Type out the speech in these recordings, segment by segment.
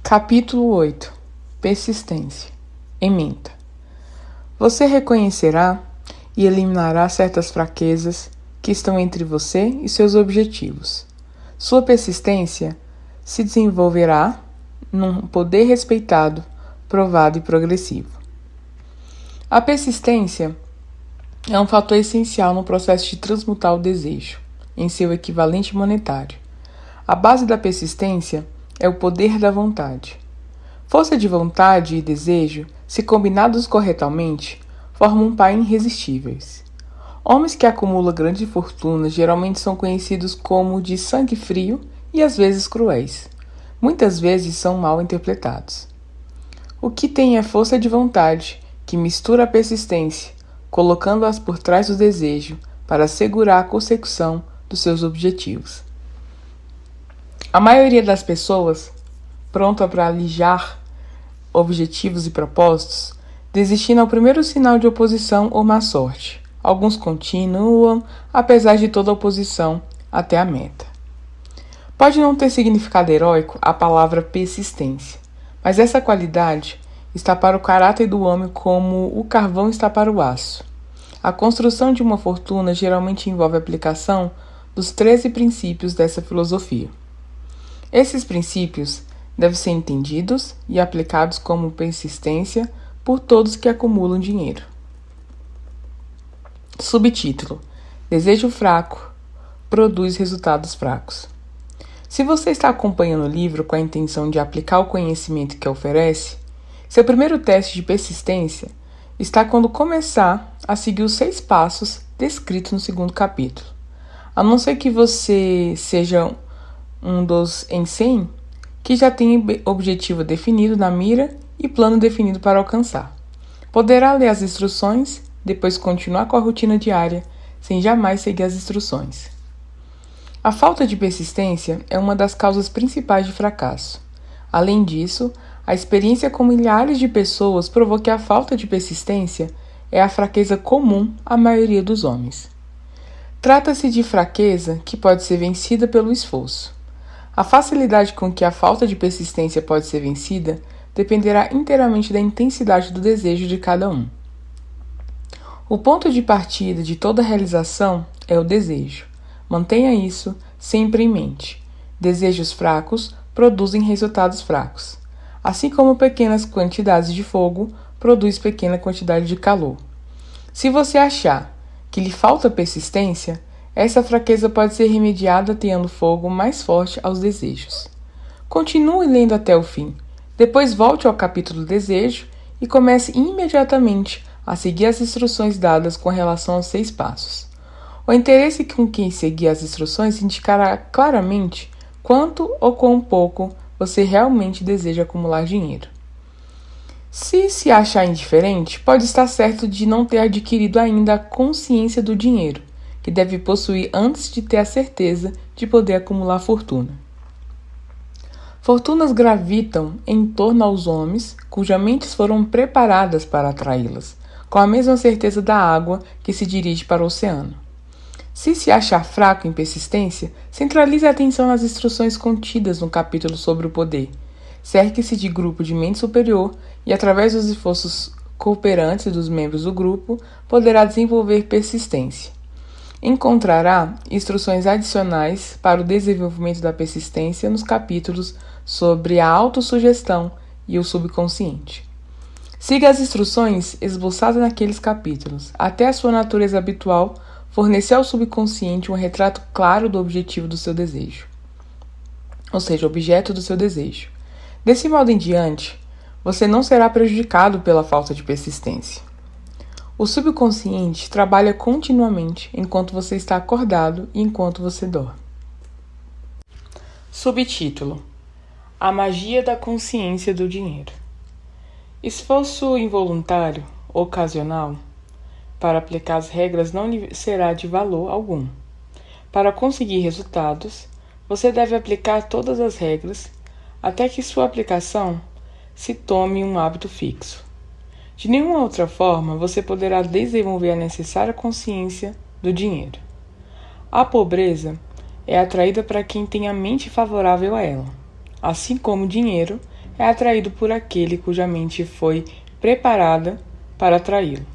Capítulo 8. Persistência. Ementa. Você reconhecerá e eliminará certas fraquezas que estão entre você e seus objetivos. Sua persistência se desenvolverá num poder respeitado, provado e progressivo. A persistência é um fator essencial no processo de transmutar o desejo em seu equivalente monetário. A base da persistência é o poder da vontade. Força de vontade e desejo, se combinados corretamente, formam um par irresistíveis. Homens que acumulam grandes fortunas geralmente são conhecidos como de sangue frio e às vezes cruéis. Muitas vezes são mal interpretados. O que tem é força de vontade, que mistura a persistência, colocando-as por trás do desejo para assegurar a consecução dos seus objetivos. A maioria das pessoas, pronta para alijar objetivos e propósitos, desistindo ao primeiro sinal de oposição ou má sorte. Alguns continuam, apesar de toda a oposição, até a meta. Pode não ter significado heróico a palavra persistência, mas essa qualidade está para o caráter do homem como o carvão está para o aço. A construção de uma fortuna geralmente envolve a aplicação dos 13 princípios dessa filosofia. Esses princípios devem ser entendidos e aplicados como persistência por todos que acumulam dinheiro. Subtítulo: Desejo fraco produz resultados fracos. Se você está acompanhando o livro com a intenção de aplicar o conhecimento que oferece, seu primeiro teste de persistência está quando começar a seguir os 6 passos descritos no segundo capítulo. A não ser que você seja um dos em 100 que já tem objetivo definido na mira e plano definido para alcançar. Poderá ler as instruções, depois continuar com a rotina diária, sem jamais seguir as instruções. A falta de persistência é uma das causas principais de fracasso. Além disso, a experiência com milhares de pessoas provou que a falta de persistência é a fraqueza comum à maioria dos homens. Trata-se de fraqueza que pode ser vencida pelo esforço. A facilidade com que a falta de persistência pode ser vencida dependerá inteiramente da intensidade do desejo de cada um. O ponto de partida de toda realização é o desejo. Mantenha isso sempre em mente. Desejos fracos produzem resultados fracos. Assim como pequenas quantidades de fogo produzem pequena quantidade de calor. Se você achar que lhe falta persistência, essa fraqueza pode ser remediada tendo fogo mais forte aos desejos. Continue lendo até o fim. Depois volte ao capítulo Desejo e comece imediatamente a seguir as instruções dadas com relação aos 6 passos. O interesse com quem seguir as instruções indicará claramente quanto ou quão pouco você realmente deseja acumular dinheiro. Se achar indiferente, pode estar certo de não ter adquirido ainda a consciência do dinheiro, que deve possuir antes de ter a certeza de poder acumular fortuna. Fortunas gravitam em torno aos homens cujas mentes foram preparadas para atraí-las, com a mesma certeza da água que se dirige para o oceano. Se achar fraco em persistência, centralize a atenção nas instruções contidas no capítulo sobre o poder. Cerque-se de grupo de mente superior e, através dos esforços cooperantes dos membros do grupo, poderá desenvolver persistência. Encontrará instruções adicionais para o desenvolvimento da persistência nos capítulos sobre a autossugestão e o subconsciente. Siga as instruções esboçadas naqueles capítulos, até a sua natureza habitual fornecer ao subconsciente um retrato claro do objetivo do seu desejo, ou seja, o objeto do seu desejo. Desse modo em diante, você não será prejudicado pela falta de persistência. O subconsciente trabalha continuamente enquanto você está acordado e enquanto você dorme. Subtítulo: A magia da consciência do dinheiro. Esforço involuntário, ocasional, para aplicar as regras não lhe será de valor algum. Para conseguir resultados, você deve aplicar todas as regras até que sua aplicação se tome um hábito fixo. De nenhuma outra forma, você poderá desenvolver a necessária consciência do dinheiro. A pobreza é atraída para quem tem a mente favorável a ela, assim como o dinheiro é atraído por aquele cuja mente foi preparada para atraí-lo.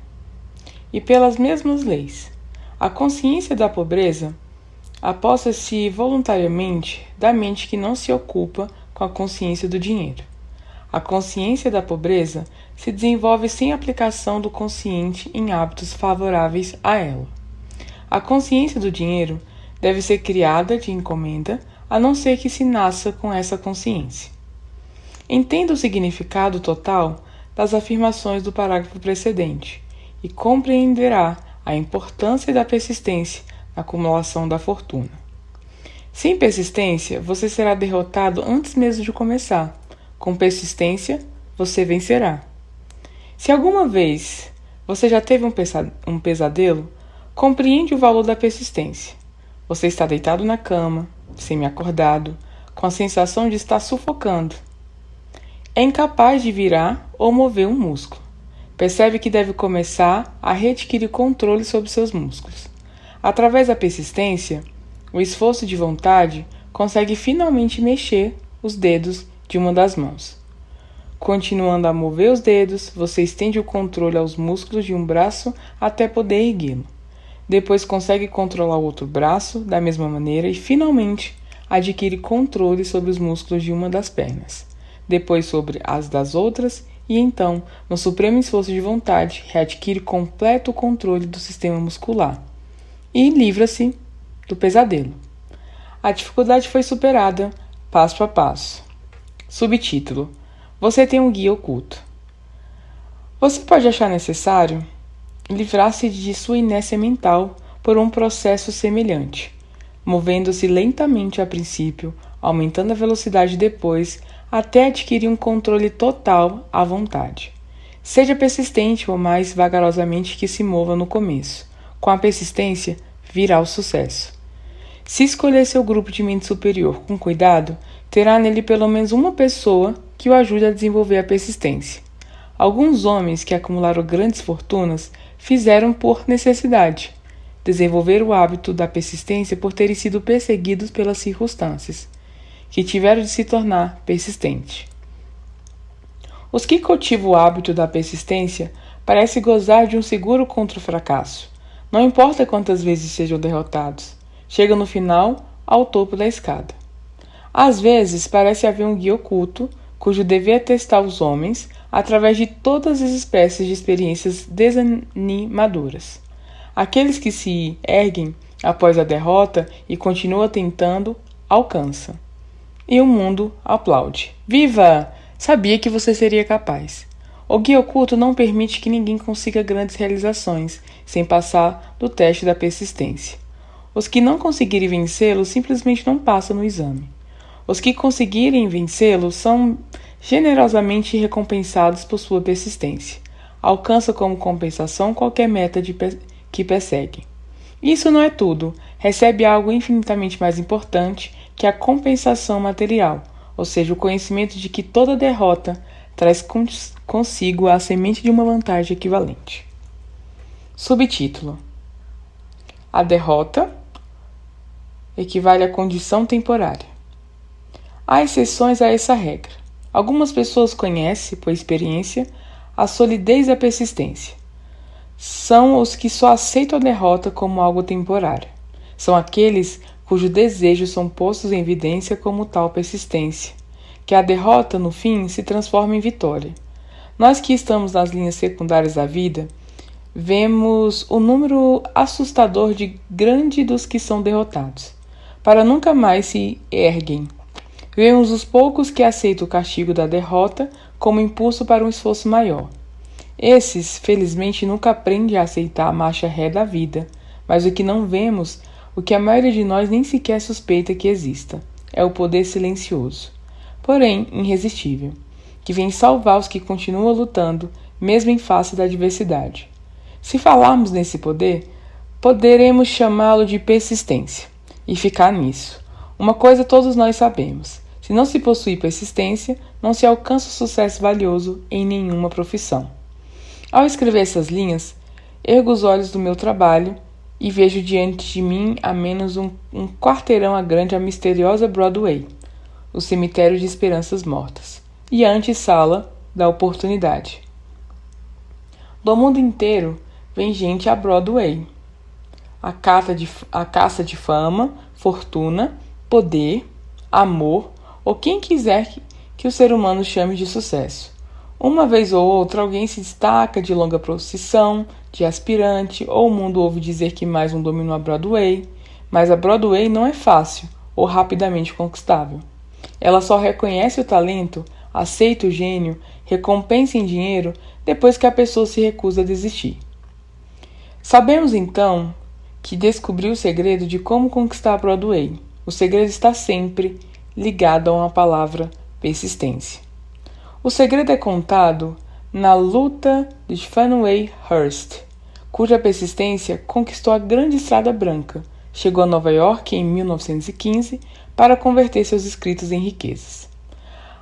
E pelas mesmas leis, a consciência da pobreza aposta-se voluntariamente da mente que não se ocupa com a consciência do dinheiro. A consciência da pobreza se desenvolve sem aplicação do consciente em hábitos favoráveis a ela. A consciência do dinheiro deve ser criada de encomenda, a não ser que se nasça com essa consciência. Entenda o significado total das afirmações do parágrafo precedente e compreenderá a importância da persistência na acumulação da fortuna. Sem persistência, você será derrotado antes mesmo de começar. Com persistência, você vencerá. Se alguma vez você já teve um pesadelo, compreende o valor da persistência. Você está deitado na cama, semi-acordado, com a sensação de estar sufocando. É incapaz de virar ou mover um músculo. Percebe que deve começar a readquirir controle sobre seus músculos. Através da persistência, o esforço de vontade consegue finalmente mexer os dedos de uma das mãos. Continuando a mover os dedos, você estende o controle aos músculos de um braço até poder erguê-lo. Depois consegue controlar o outro braço da mesma maneira e, finalmente, adquire controle sobre os músculos de uma das pernas. Depois sobre as das outras e, então, no supremo esforço de vontade, readquire completo controle do sistema muscular e livra-se do pesadelo. A dificuldade foi superada, passo a passo. Subtítulo: Você tem um guia oculto. Você pode achar necessário livrar-se de sua inércia mental por um processo semelhante, movendo-se lentamente a princípio, aumentando a velocidade depois, até adquirir um controle total à vontade. Seja persistente ou mais vagarosamente que se mova no começo. Com a persistência, virá o sucesso. Se escolher seu grupo de mente superior com cuidado, terá nele pelo menos uma pessoa que o ajude a desenvolver a persistência. Alguns homens que acumularam grandes fortunas fizeram por necessidade. Desenvolveram o hábito da persistência por terem sido perseguidos pelas circunstâncias, que tiveram de se tornar persistente. Os que cultivam o hábito da persistência parecem gozar de um seguro contra o fracasso. Não importa quantas vezes sejam derrotados, chegam no final ao topo da escada. Às vezes parece haver um guia oculto, cujo dever é testar os homens através de todas as espécies de experiências desanimadoras. Aqueles que se erguem após a derrota e continuam tentando, alcançam. E o mundo aplaude. Viva! Sabia que você seria capaz. O guia oculto não permite que ninguém consiga grandes realizações sem passar do teste da persistência. Os que não conseguirem vencê-lo simplesmente não passam no exame. Os que conseguirem vencê-lo são generosamente recompensados por sua persistência. Alcançam como compensação qualquer meta que perseguem. Isso não é tudo. Recebe algo infinitamente mais importante que a compensação material, ou seja, o conhecimento de que toda derrota traz consigo a semente de uma vantagem equivalente. Subtítulo: A derrota equivale à condição temporária. Há exceções a essa regra. Algumas pessoas conhecem, por experiência, a solidez da persistência. São os que só aceitam a derrota como algo temporário. São aqueles cujos desejos são postos em evidência como tal persistência, que a derrota, no fim, se transforma em vitória. Nós que estamos nas linhas secundárias da vida, vemos o número assustador de grande dos que são derrotados, para nunca mais se erguem. Vemos os poucos que aceitam o castigo da derrota como impulso para um esforço maior. Esses, felizmente, nunca aprendem a aceitar a marcha ré da vida, mas o que não vemos, o que a maioria de nós nem sequer suspeita que exista, é o poder silencioso, porém irresistível, que vem salvar os que continuam lutando, mesmo em face da adversidade. Se falarmos nesse poder, poderemos chamá-lo de persistência, e ficar nisso. Uma coisa todos nós sabemos: se não se possui persistência, não se alcança o sucesso valioso em nenhuma profissão. Ao escrever essas linhas, ergo os olhos do meu trabalho e vejo diante de mim a menos um quarteirão grande a misteriosa Broadway, o cemitério de esperanças mortas. e a antessala da oportunidade. Do mundo inteiro vem gente a Broadway. A caça de fama, fortuna, poder, amor ou quem quiser que o ser humano chame de sucesso. Uma vez ou outra alguém se destaca de longa procissão, de aspirante, ou o mundo ouve dizer que mais um dominou a Broadway, mas a Broadway não é fácil ou rapidamente conquistável. Ela só reconhece o talento, aceita o gênio, recompensa em dinheiro depois que a pessoa se recusa a desistir. Sabemos então que descobriu o segredo de como conquistar a Broadway. O segredo está sempre ligado a uma palavra: persistência. O segredo é contado na luta de Faneuil Hurst, cuja persistência conquistou a Grande Estrada Branca. Chegou a Nova York em 1915 para converter seus escritos em riquezas.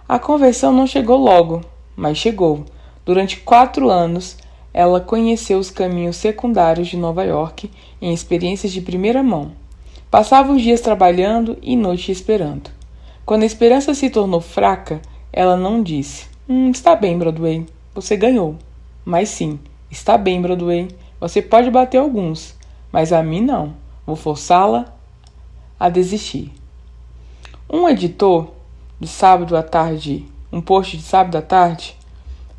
A conversão não chegou logo, mas chegou. Durante 4 anos, ela conheceu os caminhos secundários de Nova York em experiências de primeira mão. Passava os dias trabalhando e noites esperando. Quando a esperança se tornou fraca, ela não disse: está bem, Broadway, você ganhou. Mas sim, está bem, Broadway, você pode bater alguns, mas a mim não. Vou forçá-la a desistir. Um editor de sábado à tarde, um post de sábado à tarde,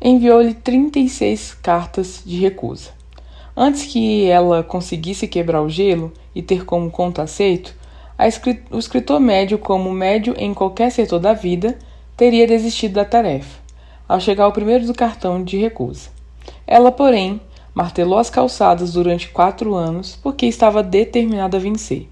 enviou-lhe 36 cartas de recusa. Antes que ela conseguisse quebrar o gelo e ter como conto aceito, o escritor médio, como médio em qualquer setor da vida, teria desistido da tarefa, ao chegar ao primeiro do cartão de recusa. Ela, porém, martelou as calçadas durante 4 anos porque estava determinada a vencer.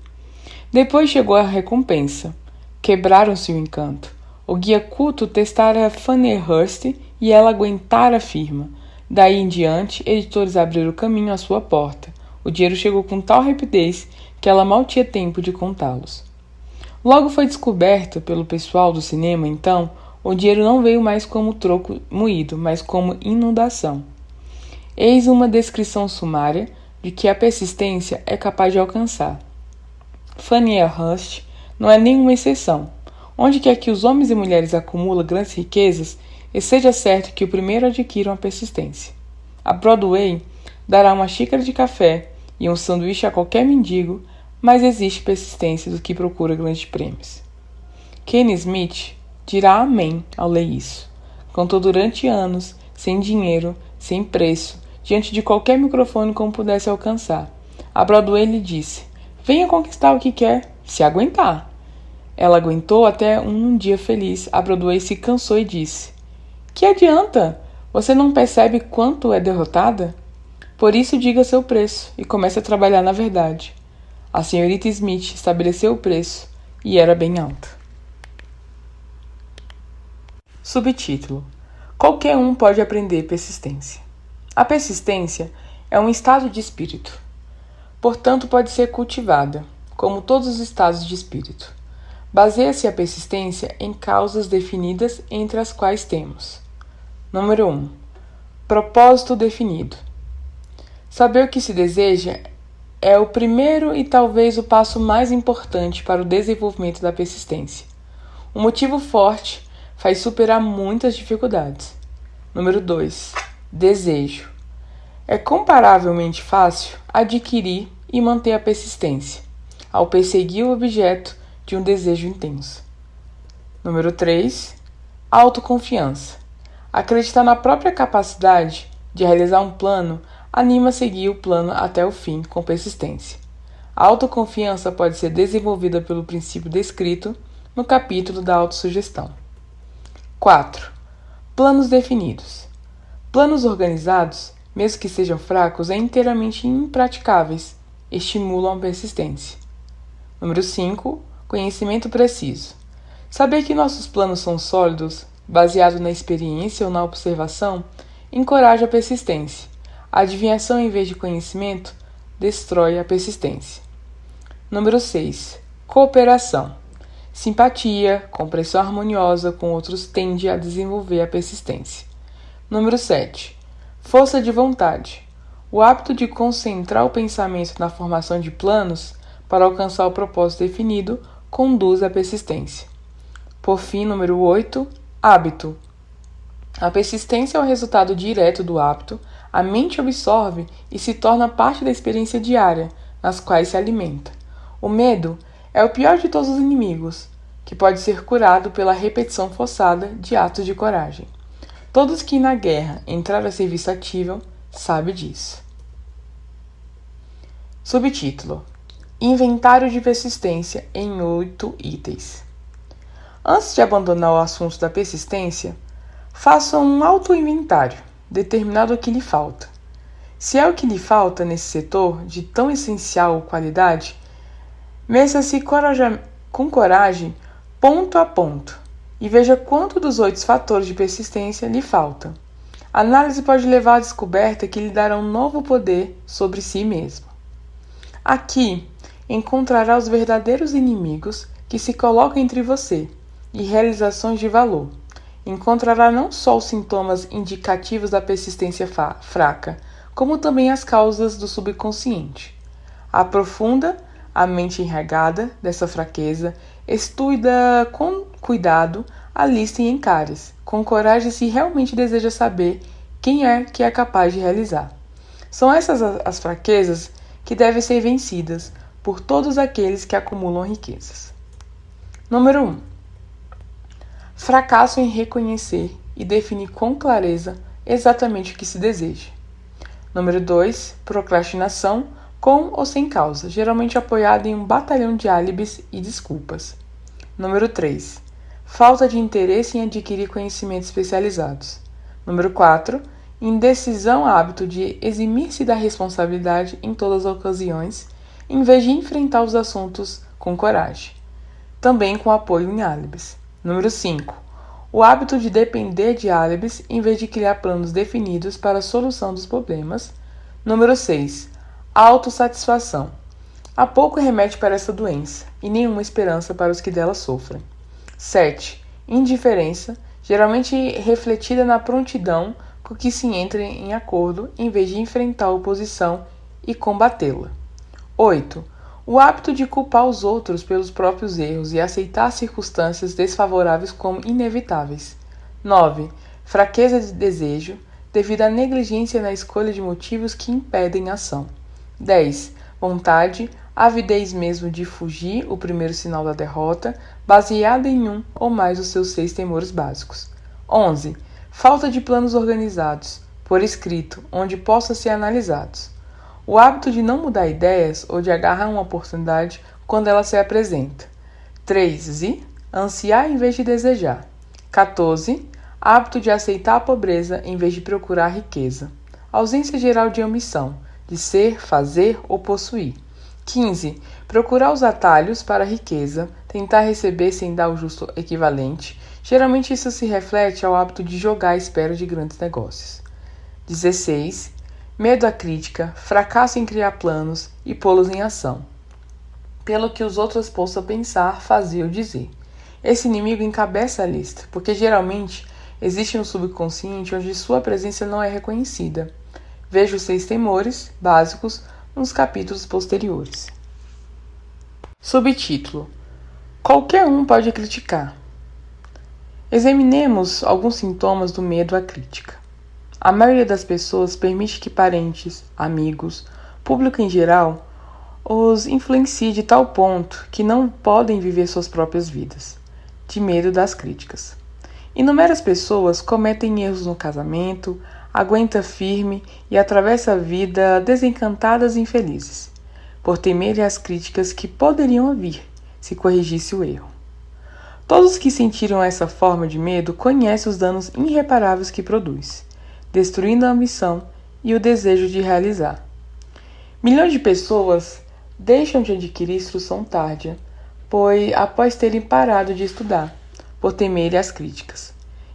Depois chegou a recompensa. Quebraram-se o encanto. O guia culto testara Faneuil Hurst e ela aguentara firme. Daí em diante, editores abriram o caminho à sua porta. O dinheiro chegou com tal rapidez que ela mal tinha tempo de contá-los. Logo foi descoberto pelo pessoal do cinema, então, o dinheiro não veio mais como troco moído, mas como inundação. Eis uma descrição sumária de que a persistência é capaz de alcançar. Faneuil Hurst não é nenhuma exceção. Onde quer que os homens e mulheres acumulam grandes riquezas, e seja certo que o primeiro adquiram a persistência. A Broadway dará uma xícara de café e um sanduíche a qualquer mendigo, mas existe persistência do que procura grandes prêmios. Kenny Smith dirá amém ao ler isso. Cantou durante anos, sem dinheiro, sem preço, diante de qualquer microfone como pudesse alcançar. A Broadway lhe disse: venha conquistar o que quer, se aguentar. Ela aguentou até um dia feliz. A Broadway se cansou e disse: que adianta? Você não percebe quanto é derrotada? Por isso diga seu preço e comece a trabalhar na verdade. A senhorita Smith estabeleceu o preço e era bem alto. Subtítulo: qualquer um pode aprender persistência. A persistência é um estado de espírito. Portanto, pode ser cultivada, como todos os estados de espírito. Baseia-se a persistência em causas definidas, entre as quais temos: número 1. Propósito definido. Saber o que se deseja é o primeiro e talvez o passo mais importante para o desenvolvimento da persistência. Um motivo forte faz superar muitas dificuldades. Número 2. Desejo. É comparavelmente fácil adquirir e manter a persistência, ao perseguir o objeto de um desejo intenso. Número 3. Autoconfiança. Acreditar na própria capacidade de realizar um plano anima a seguir o plano até o fim com persistência. A autoconfiança pode ser desenvolvida pelo princípio descrito no capítulo da autossugestão. 4. Planos definidos. Planos organizados, mesmo que sejam fracos, é inteiramente impraticáveis, estimulam a persistência. Número 5. Conhecimento preciso. Saber que nossos planos são sólidos, baseado na experiência ou na observação, encoraja a persistência. A adivinhação em vez de conhecimento destrói a persistência. Número 6. Cooperação. Simpatia, compreensão harmoniosa com outros tende a desenvolver a persistência. Número 7. Força de vontade. O hábito de concentrar o pensamento na formação de planos para alcançar o propósito definido conduz à persistência. Por fim, número 8. Hábito. A persistência é o resultado direto do hábito, a mente absorve e se torna parte da experiência diária, nas quais se alimenta. O medo é o pior de todos os inimigos, que pode ser curado pela repetição forçada de atos de coragem. Todos que na guerra entraram a serviço ativo sabem disso. Subtítulo: Inventário de persistência em 8 itens. Antes de abandonar o assunto da persistência, faça um auto-inventário, determinado o que lhe falta. Se é o que lhe falta nesse setor de tão essencial qualidade, meça-se com coragem, ponto a ponto, e veja quanto dos 8 fatores de persistência lhe falta. A análise pode levar à descoberta que lhe dará um novo poder sobre si mesmo. Aqui encontrará os verdadeiros inimigos que se colocam entre você e realizações de valor. Encontrará não só os sintomas indicativos da persistência fraca, como também as causas do subconsciente. Aprofunda a mente enregada dessa fraqueza, estuda com cuidado a lista e encare-se, com coragem se realmente deseja saber quem é que é capaz de realizar. São essas as fraquezas que devem ser vencidas por todos aqueles que acumulam riquezas. Número 1. Fracasso em reconhecer e definir com clareza exatamente o que se deseja. Número 2. Procrastinação com ou sem causa, geralmente apoiada em um batalhão de álibis e desculpas. Número 3. Falta de interesse em adquirir conhecimentos especializados. Número 4. Indecisão, hábito de eximir-se da responsabilidade em todas as ocasiões, em vez de enfrentar os assuntos com coragem, também com apoio em álibis. Número 5. O hábito de depender de álibis em vez de criar planos definidos para a solução dos problemas. Número 6. Autossatisfação. Há pouco remédio para essa doença e nenhuma esperança para os que dela sofrem. 7. Indiferença, geralmente refletida na prontidão com que se entra em acordo em vez de enfrentar a oposição e combatê-la. 8. O hábito de culpar os outros pelos próprios erros e aceitar circunstâncias desfavoráveis como inevitáveis. 9. Fraqueza de desejo, devido à negligência na escolha de motivos que impedem a ação. 10. Vontade, avidez mesmo de fugir, o primeiro sinal da derrota, baseada em um ou mais dos seus 6 temores básicos. 11. Falta de planos organizados, por escrito, onde possam ser analisados. O hábito de não mudar ideias ou de agarrar uma oportunidade quando ela se apresenta. 13. Ansiar em vez de desejar. 14. Hábito de aceitar a pobreza em vez de procurar a riqueza. Ausência geral de ambição, de ser, fazer ou possuir. 15. Procurar os atalhos para a riqueza, tentar receber sem dar o justo equivalente. Geralmente isso se reflete ao hábito de jogar à espera de grandes negócios. 16. Medo à crítica, fracasso em criar planos e pô-los em ação, pelo que os outros possam pensar, fazer ou dizer. Esse inimigo encabeça a lista, porque geralmente existe um subconsciente onde sua presença não é reconhecida. Veja os 6 temores básicos nos capítulos posteriores. Subtítulo: Qualquer um pode criticar. Examinemos alguns sintomas do medo à crítica. A maioria das pessoas permite que parentes, amigos, público em geral, os influencie de tal ponto que não podem viver suas próprias vidas, de medo das críticas. Inúmeras pessoas cometem erros no casamento, aguentam firme e atravessam a vida desencantadas e infelizes, por temerem as críticas que poderiam vir se corrigisse o erro. Todos que sentiram essa forma de medo conhecem os danos irreparáveis que produz, destruindo a ambição e o desejo de realizar. Milhões de pessoas deixam de adquirir instrução tardia, pois após terem parado de estudar, por temerem as críticas.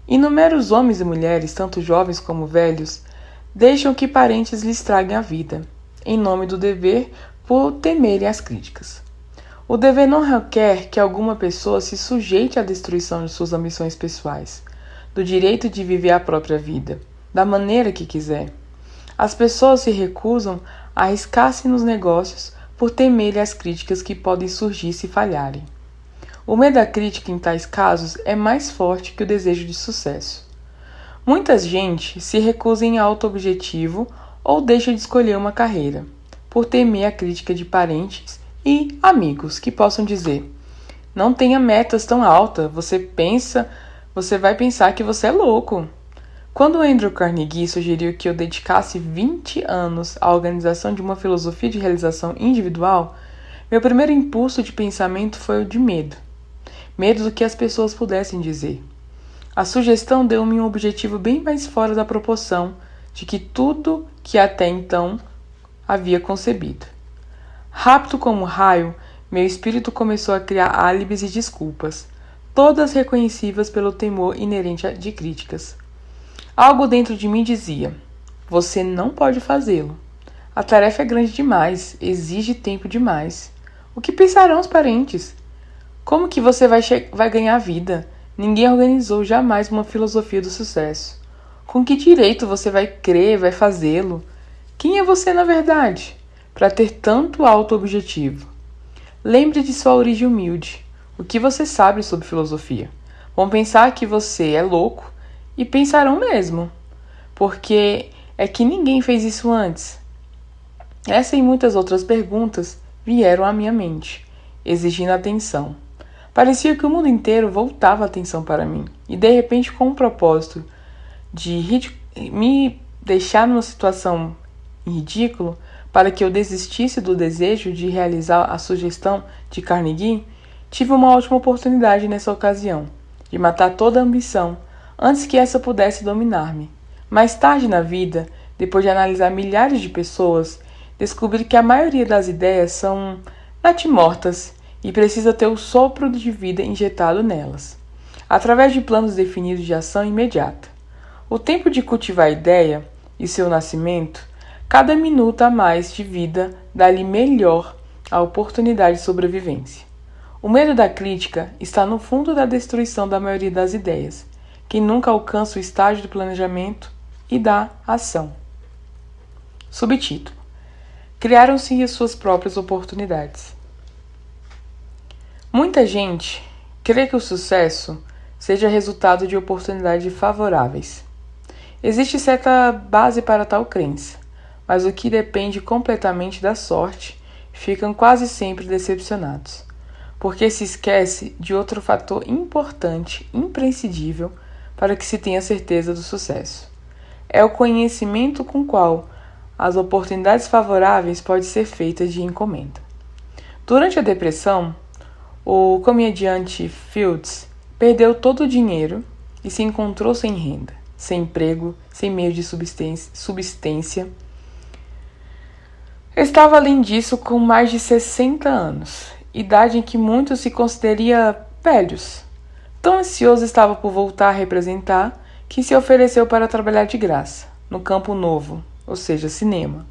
Inúmeros homens e mulheres, tanto jovens como velhos, deixam que parentes lhes traguem a vida, em nome do dever, por temerem as críticas. O dever não requer que alguma pessoa se sujeite à destruição de suas ambições pessoais, do direito de viver a própria vida, da maneira que quiser. As pessoas se recusam a arriscar-se nos negócios por temerem as críticas que podem surgir se falharem. O medo da crítica em tais casos é mais forte que o desejo de sucesso. Muita gente se recusa em auto-objetivo ou deixa de escolher uma carreira, por temer a crítica de parentes e amigos que possam dizer: não tenha metas tão altas, você vai pensar que você é louco. Quando Andrew Carnegie sugeriu que eu dedicasse 20 anos à organização de uma filosofia de realização individual, meu primeiro impulso de pensamento foi o de medo. Medo do que as pessoas pudessem dizer. A sugestão deu-me um objetivo bem mais fora da proporção de que tudo que até então havia concebido. Rápido como um raio, meu espírito começou a criar álibis e desculpas, todas reconhecíveis pelo temor inerente de críticas. Algo dentro de mim dizia: você não pode fazê-lo. A tarefa é grande demais, exige tempo demais. O que pensarão os parentes? Como que você vai ganhar vida? Ninguém organizou jamais uma filosofia do sucesso. Com que direito você vai crer, vai fazê-lo? Quem é você na verdade, para ter tanto auto-objetivo? Lembre de sua origem humilde. O que você sabe sobre filosofia? Vão pensar que você é louco e pensarão mesmo, porque é que ninguém fez isso antes. Essa e muitas outras perguntas vieram à minha mente, exigindo atenção. Parecia que o mundo inteiro voltava a atenção para mim, e de repente, com o propósito de me deixar numa situação ridícula, para que eu desistisse do desejo de realizar a sugestão de Carnegie, tive uma ótima oportunidade nessa ocasião, de matar toda a ambição, antes que essa pudesse dominar-me. Mais tarde na vida, depois de analisar milhares de pessoas, descobri que a maioria das ideias são natimortas e precisa ter o sopro de vida injetado nelas, através de planos definidos de ação imediata. O tempo de cultivar a ideia e seu nascimento, cada minuto a mais de vida dá-lhe melhor a oportunidade de sobrevivência. O medo da crítica está no fundo da destruição da maioria das ideias, que nunca alcança o estágio do planejamento e da ação. Subtítulo: criaram-se as suas próprias oportunidades. Muita gente crê que o sucesso seja resultado de oportunidades favoráveis. Existe certa base para tal crença, mas o que depende completamente da sorte, ficam quase sempre decepcionados, porque se esquece de outro fator importante, imprescindível, para que se tenha certeza do sucesso. É o conhecimento com o qual as oportunidades favoráveis podem ser feitas de encomenda. Durante a depressão, o comediante Fields perdeu todo o dinheiro e se encontrou sem renda, sem emprego, sem meio de subsistência. Estava, além disso, com mais de 60 anos, idade em que muitos se consideraria velhos. Tão ansioso estava por voltar a representar que se ofereceu para trabalhar de graça, no campo novo, ou seja, cinema.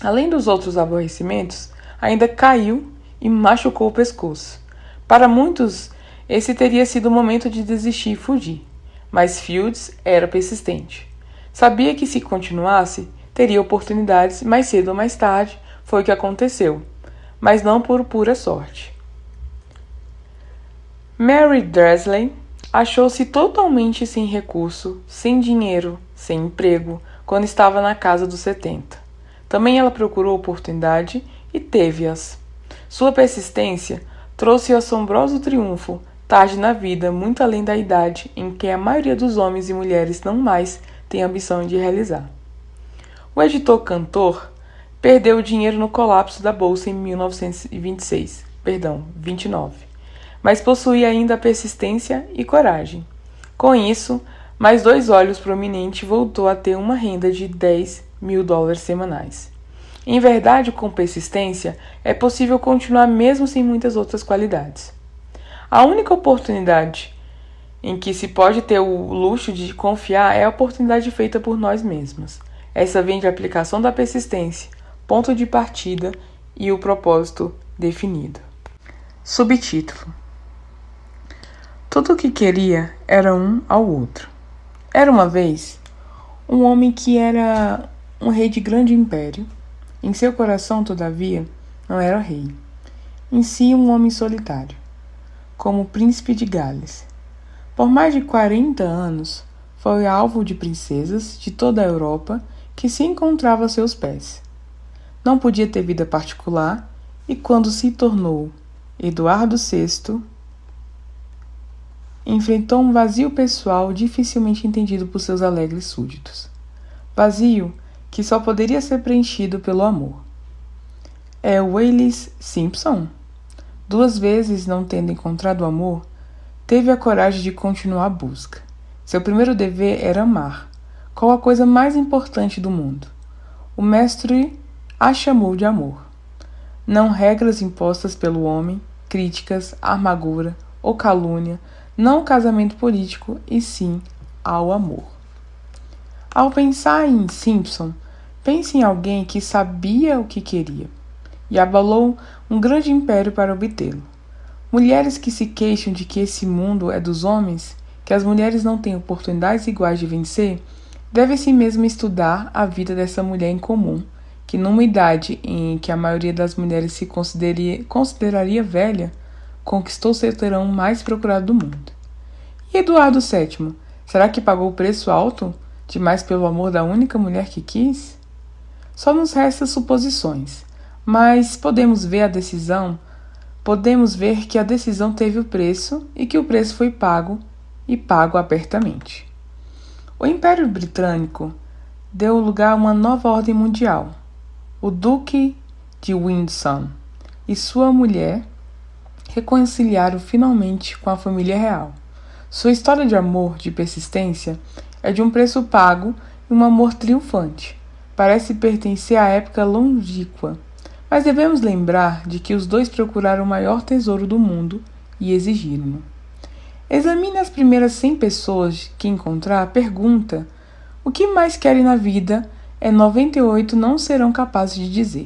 Além dos outros aborrecimentos, ainda caiu e machucou o pescoço. Para muitos, esse teria sido o momento de desistir e fugir, mas Fields era persistente. Sabia que se continuasse, teria oportunidades, mais cedo ou mais tarde, foi o que aconteceu, mas não por pura sorte. Mary Dressley achou-se totalmente sem recurso, sem dinheiro, sem emprego, quando estava na casa dos 70. Também ela procurou oportunidade e teve-as. Sua persistência trouxe o assombroso triunfo, tarde na vida, muito além da idade em que a maioria dos homens e mulheres não mais tem a ambição de realizar. O editor-cantor perdeu o dinheiro no colapso da bolsa em 1929, mas possuía ainda a persistência e coragem. Com isso, mais 2 olhos prominentes voltou a ter uma renda de $10.000 semanais. Em verdade, com persistência, é possível continuar mesmo sem muitas outras qualidades. A única oportunidade em que se pode ter o luxo de confiar é a oportunidade feita por nós mesmos. Essa vem de aplicação da persistência, ponto de partida e o propósito definido. Subtítulo: tudo o que queria era um ao outro. Era uma vez um homem que era um rei de grande império. Em seu coração, todavia, não era rei. Em si, um homem solitário, como o príncipe de Gales. Por mais de 40 anos, foi alvo de princesas de toda a Europa que se encontrava a seus pés. Não podia ter vida particular e, quando se tornou Eduardo VI, enfrentou um vazio pessoal dificilmente entendido por seus alegres súditos. Vazio que só poderia ser preenchido pelo amor. Wallis Simpson, 2 vezes não tendo encontrado o amor, teve a coragem de continuar a busca. Seu primeiro dever era amar. Qual a coisa mais importante do mundo? O mestre a chamou de amor. Não regras impostas pelo homem, críticas, amargura ou calúnia, não o casamento político, e sim ao amor. Ao pensar em Simpson, pense em alguém que sabia o que queria e abalou um grande império para obtê-lo. Mulheres que se queixam de que esse mundo é dos homens, que as mulheres não têm oportunidades iguais de vencer, devem si mesmo estudar a vida dessa mulher em comum, que numa idade em que a maioria das mulheres se consideraria velha, conquistou o certeirão mais procurado do mundo. E Eduardo VII, será que pagou o preço alto demais pelo amor da única mulher que quis? Só nos resta suposições, mas podemos ver que a decisão teve o preço e que o preço foi pago, e pago abertamente. O Império Britânico deu lugar a uma nova ordem mundial. O Duque de Windsor e sua mulher reconciliaram finalmente com a família real. Sua história de amor, de persistência, é de um preço pago e um amor triunfante. Parece pertencer à época longínqua, mas devemos lembrar de que os dois procuraram o maior tesouro do mundo e exigiram-no. Examine as primeiras 100 pessoas que encontrar, pergunta: o que mais querem na vida? 98 não serão capazes de dizer.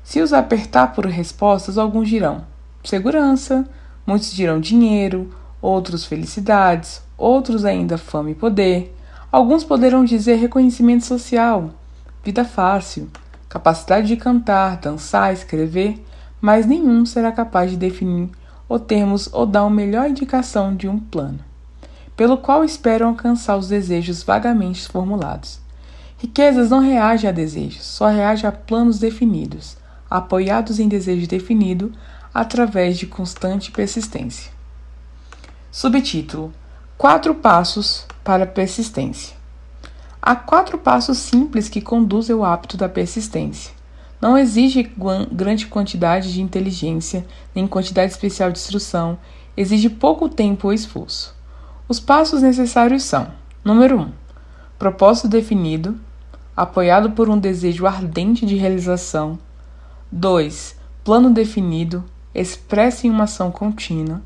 Se os apertar por respostas, alguns dirão segurança, muitos dirão dinheiro, outros felicidades, outros ainda fama e poder. Alguns poderão dizer reconhecimento social, vida fácil, capacidade de cantar, dançar, escrever, mas nenhum será capaz de definir ou termos ou dar uma melhor indicação de um plano, pelo qual esperam alcançar os desejos vagamente formulados. Riquezas não reagem a desejos, só reagem a planos definidos, apoiados em desejo definido através de constante persistência. Subtítulo: 4 passos para a persistência. Há 4 passos simples que conduzem ao hábito da persistência. Não exige grande quantidade de inteligência, nem quantidade especial de instrução, exige pouco tempo ou esforço. Os passos necessários são: número 1. Propósito definido, apoiado por um desejo ardente de realização. 2. Plano definido, expresso em uma ação contínua.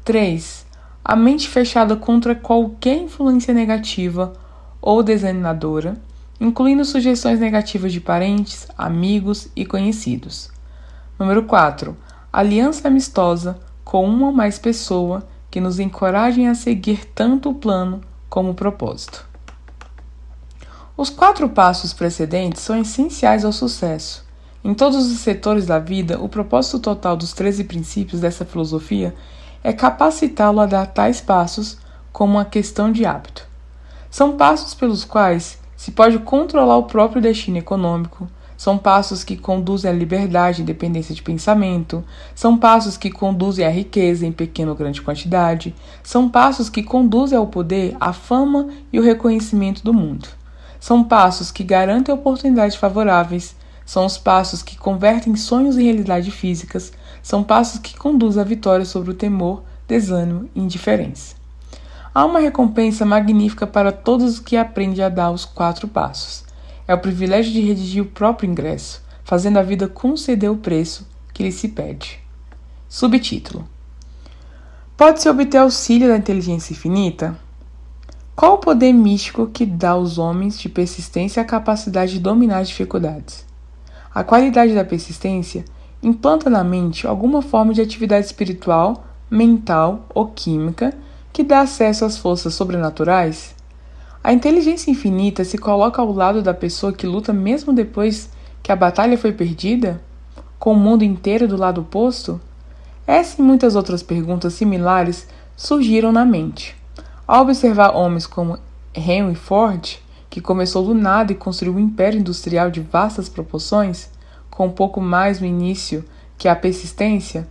3. A mente fechada contra qualquer influência negativa ou desanimadora, incluindo sugestões negativas de parentes, amigos e conhecidos. Número 4. Aliança amistosa com uma ou mais pessoas que nos encorajem a seguir tanto o plano como o propósito. Os 4 passos precedentes são essenciais ao sucesso. Em todos os setores da vida, o propósito total dos 13 princípios dessa filosofia é capacitá-lo a dar tais passos como uma questão de hábito. São passos pelos quais se pode controlar o próprio destino econômico, são passos que conduzem à liberdade e independência de pensamento, são passos que conduzem à riqueza em pequena ou grande quantidade, são passos que conduzem ao poder, à fama e o reconhecimento do mundo. São passos que garantem oportunidades favoráveis, são os passos que convertem sonhos em realidade físicas, são passos que conduzem à vitória sobre o temor, desânimo e indiferença. Há uma recompensa magnífica para todos os que aprendem a dar os 4 passos. É o privilégio de redigir o próprio ingresso, fazendo a vida conceder o preço que lhe se pede. Subtítulo: pode-se obter auxílio da inteligência infinita? Qual o poder místico que dá aos homens de persistência a capacidade de dominar as dificuldades? A qualidade da persistência implanta na mente alguma forma de atividade espiritual, mental ou química que dá acesso às forças sobrenaturais? A inteligência infinita se coloca ao lado da pessoa que luta mesmo depois que a batalha foi perdida? Com o mundo inteiro do lado oposto? Essa e muitas outras perguntas similares surgiram na mente. Ao observar homens como Henry Ford, que começou do nada e construiu um império industrial de vastas proporções, com um pouco mais no início que a persistência,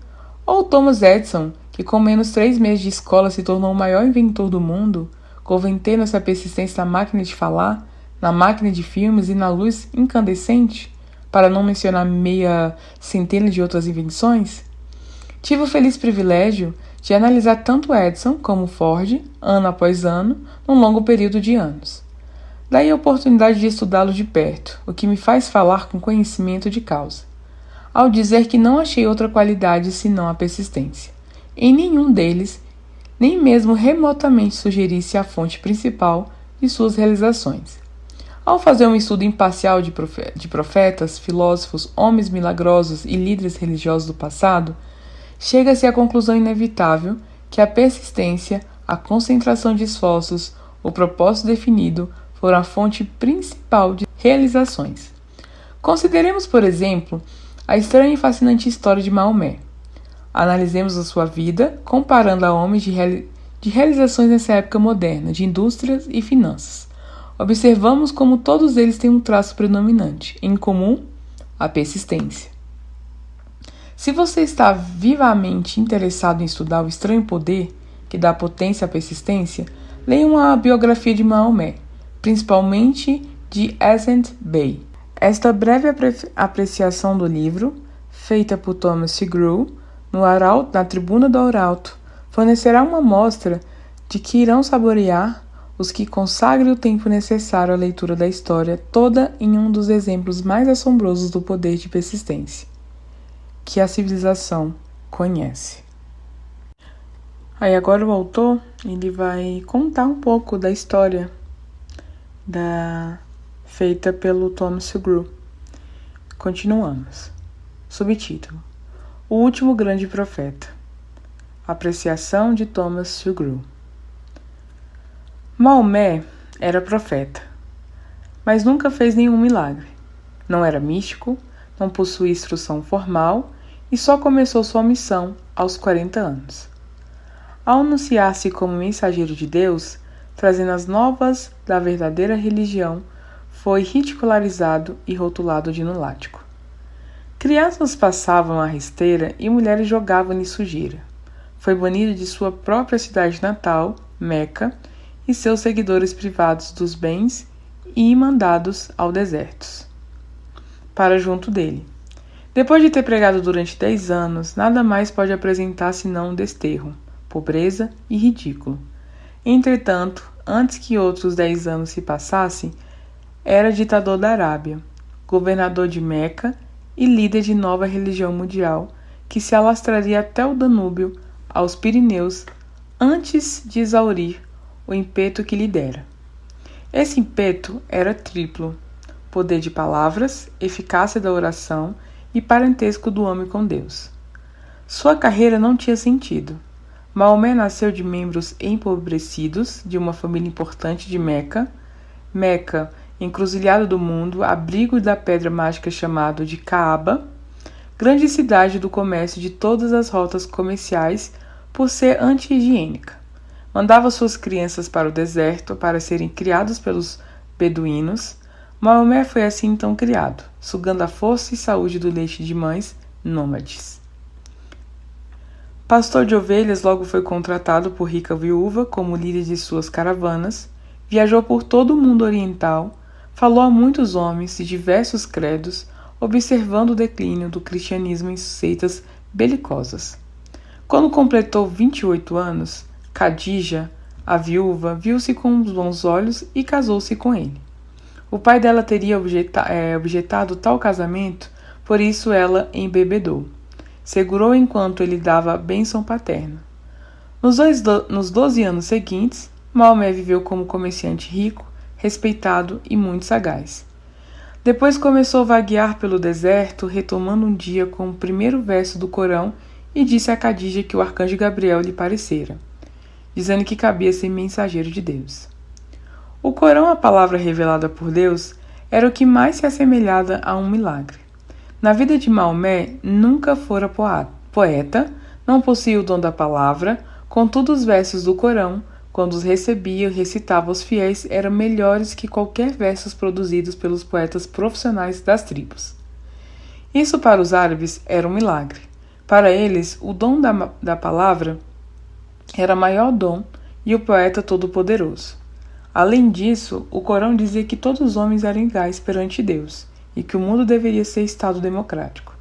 ou Thomas Edison, que com menos 3 meses de escola se tornou o maior inventor do mundo, convertendo essa persistência na máquina de falar, na máquina de filmes e na luz incandescente, para não mencionar meia centena de outras invenções? Tive o feliz privilégio de analisar tanto Edison como Ford, ano após ano, num longo período de anos. Daí a oportunidade de estudá-lo de perto, o que me faz falar com conhecimento de causa, ao dizer que não achei outra qualidade senão a persistência. Em nenhum deles, nem mesmo remotamente sugerisse a fonte principal de suas realizações. Ao fazer um estudo imparcial de profetas, filósofos, homens milagrosos e líderes religiosos do passado, chega-se à conclusão inevitável que a persistência, a concentração de esforços, o propósito definido foram a fonte principal de realizações. Consideremos, por exemplo, a estranha e fascinante história de Maomé. Analisemos a sua vida, comparando a homens de realizações nessa época moderna, de indústrias e finanças. Observamos como todos eles têm um traço predominante, em comum, a persistência. Se você está vivamente interessado em estudar o estranho poder que dá potência à persistência, leia uma biografia de Maomé, principalmente de Ascent Bey. Esta breve apreciação do livro, feita por Thomas Grew, na tribuna do Arauto, fornecerá uma amostra de que irão saborear os que consagrem o tempo necessário à leitura da história toda em um dos exemplos mais assombrosos do poder de persistência que a civilização conhece. Aí agora o autor ele vai contar um pouco da história feita pelo Thomas Grew. Continuamos. Subtítulo: O último grande profeta. Apreciação de Thomas Grew. Maomé era profeta, mas nunca fez nenhum milagre. Não era místico, não possuía instrução formal e só começou sua missão aos 40 anos. Ao anunciar-se como mensageiro de Deus, trazendo as novas da verdadeira religião, foi ridicularizado e rotulado de lunático. Crianças passavam a rasteira e mulheres jogavam-lhe sujeira. Foi banido de sua própria cidade natal, Meca, e seus seguidores privados dos bens e mandados ao deserto, para junto dele. Depois de ter pregado durante 10 anos, nada mais pode apresentar senão um desterro, pobreza e ridículo. Entretanto, antes que outros 10 anos se passassem, era ditador da Arábia, governador de Meca e líder de nova religião mundial que se alastraria até o Danúbio, aos Pirineus, antes de exaurir o ímpeto que lhe dera. Esse ímpeto era triplo: poder de palavras, eficácia da oração e parentesco do homem com Deus. Sua carreira não tinha sentido. Maomé nasceu de membros empobrecidos de uma família importante de Meca. Meca, encruzilhada do mundo, abrigo da pedra mágica chamado de Kaaba, grande cidade do comércio de todas as rotas comerciais por ser anti-higiênica. Mandava suas crianças para o deserto para serem criados pelos beduínos. Maomé foi assim então criado, sugando a força e saúde do leite de mães nômades. Pastor de ovelhas, logo foi contratado por rica viúva como líder de suas caravanas, viajou por todo o mundo oriental, falou a muitos homens de diversos credos, observando o declínio do cristianismo em seitas belicosas. Quando completou 28 anos, Khadija, a viúva, viu-se com bons olhos e casou-se com ele. O pai dela teria objetado tal casamento, por isso ela embebedou. Segurou enquanto ele dava a bênção paterna. Nos 12 anos seguintes, Maomé viveu como comerciante rico, respeitado e muito sagaz. Depois começou a vaguear pelo deserto, retomando um dia com o primeiro verso do Corão e disse a Khadija que o arcanjo Gabriel lhe parecera, dizendo que cabia ser mensageiro de Deus. O Corão, a palavra revelada por Deus, era o que mais se assemelhava a um milagre. Na vida de Maomé, nunca fora poeta, não possuía o dom da palavra, contudo os versos do Corão quando os recebia e recitava aos fiéis, eram melhores que qualquer versos produzidos pelos poetas profissionais das tribos. Isso para os árabes era um milagre. Para eles, o dom da palavra era maior dom e o poeta todo-poderoso. Além disso, o Corão dizia que todos os homens eram iguais perante Deus e que o mundo deveria ser Estado democrático.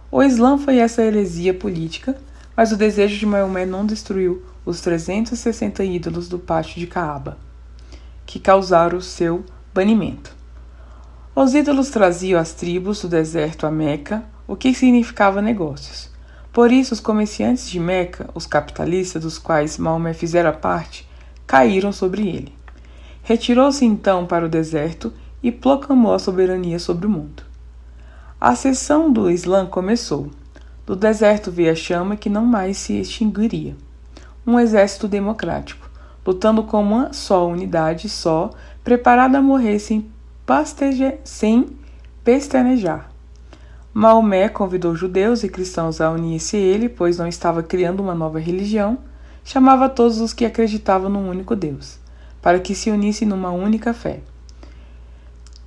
O Islã foi essa heresia política, mas o desejo de Maomé não destruiu os 360 ídolos do pátio de Caaba, que causaram o seu banimento. Os ídolos traziam as tribos do deserto a Meca, o que significava negócios. Por isso, os comerciantes de Meca, os capitalistas dos quais Maomé fizera parte, caíram sobre ele. Retirou-se então para o deserto e proclamou a soberania sobre o mundo. A ascensão do Islã começou. Do deserto veio a chama que não mais se extinguiria. Um exército democrático, lutando com uma só unidade só, preparado a morrer sem pestanejar. Maomé convidou judeus e cristãos a unir-se a ele, pois não estava criando uma nova religião. Chamava todos os que acreditavam num único Deus, para que se unissem numa única fé.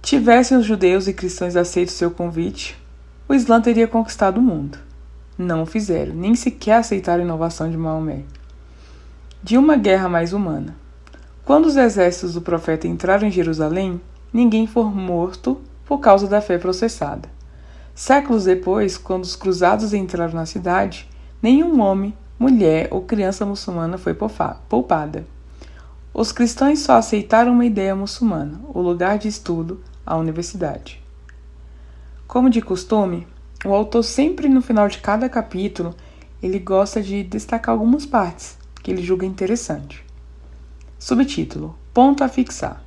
Tivessem os judeus e cristãos aceito seu convite, o Islã teria conquistado o mundo. Não o fizeram, nem sequer aceitaram a inovação de Maomé. De uma guerra mais humana. Quando os exércitos do profeta entraram em Jerusalém, ninguém foi morto por causa da fé processada. Séculos depois, quando os cruzados entraram na cidade, nenhum homem, mulher ou criança muçulmana foi poupada. Os cristãos só aceitaram uma ideia muçulmana, o lugar de estudo, a universidade. Como de costume, o autor sempre no final de cada capítulo, ele gosta de destacar algumas partes que ele julga interessante. Subtítulo: Ponto a fixar.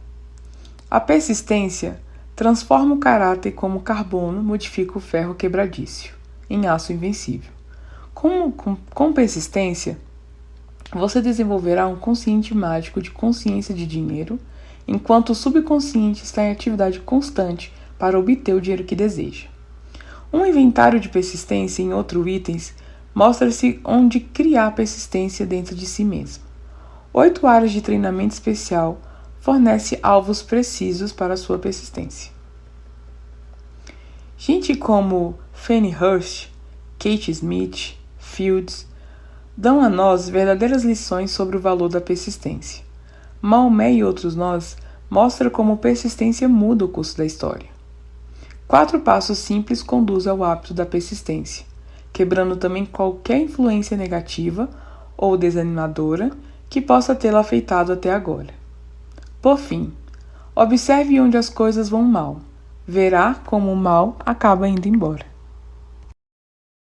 A persistência transforma o caráter como o carbono modifica o ferro quebradiço em aço invencível. Com persistência, você desenvolverá um consciente mágico de consciência de dinheiro, enquanto o subconsciente está em atividade constante para obter o dinheiro que deseja. Um inventário de persistência em outros itens mostra-se onde criar persistência dentro de si mesmo. 8 áreas de treinamento especial fornecem alvos precisos para a sua persistência. Gente como Fannie Hurst, Kate Smith, Fields, dão a nós verdadeiras lições sobre o valor da persistência. Maomé e outros nós mostram como persistência muda o curso da história. 4 passos simples conduzem ao hábito da persistência, quebrando também qualquer influência negativa ou desanimadora que possa tê-la afetado até agora. Por fim, observe onde as coisas vão mal. Verá como o mal acaba indo embora.